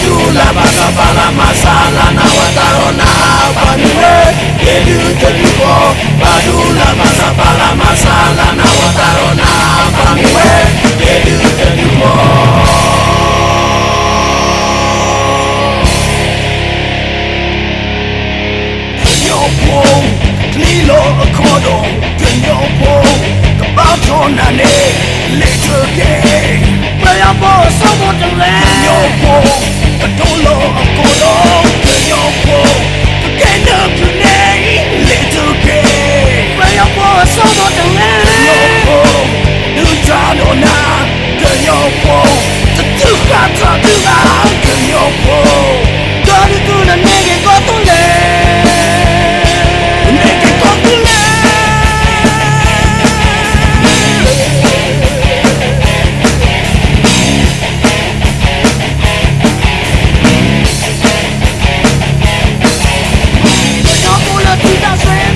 Badula basa pala masala na watarona Paniwe Yedu teduko Badula basa pala masala na watarona Paniwe Yedu teduko Kenyopo Klilo akodo Kenyopo Kabatonane Little gay Bayabo somo tele Kenyopo Kadolo akodo Kenyopo Kagenda kune Little gay Bayabo somo tele Kenyopo Nutano na Kenyopo Tatuka tatuka Kenyopo Dari tuna nege kotule Nege kotule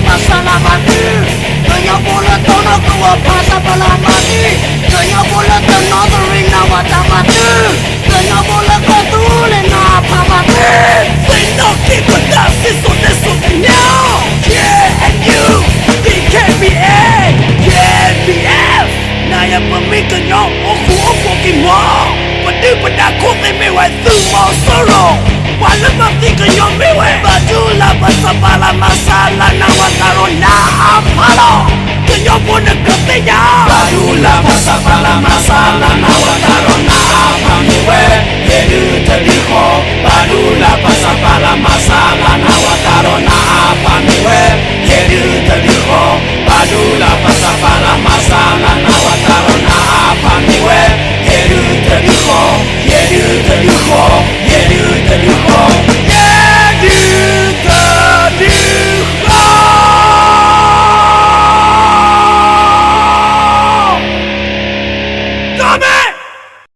Masalah mati, kaya boleh tono kuat pasal bala mati, kaya boleh tono teri nawa tamati, kaya boleh kotule napa mati. They not keep a dust is on this one now. Yeah, and you, DKBA, KBF. Naya pemikiran yang aku kimo, pedi pedakut mewe semua sorrow. Wala mafika yung miwe Badula basa pala masala na wataro na apalo Kanyo po nagkatinya Badula basa pala masala na wataro na apamiwe Yedu tadiko Badula basa pala masala na wataro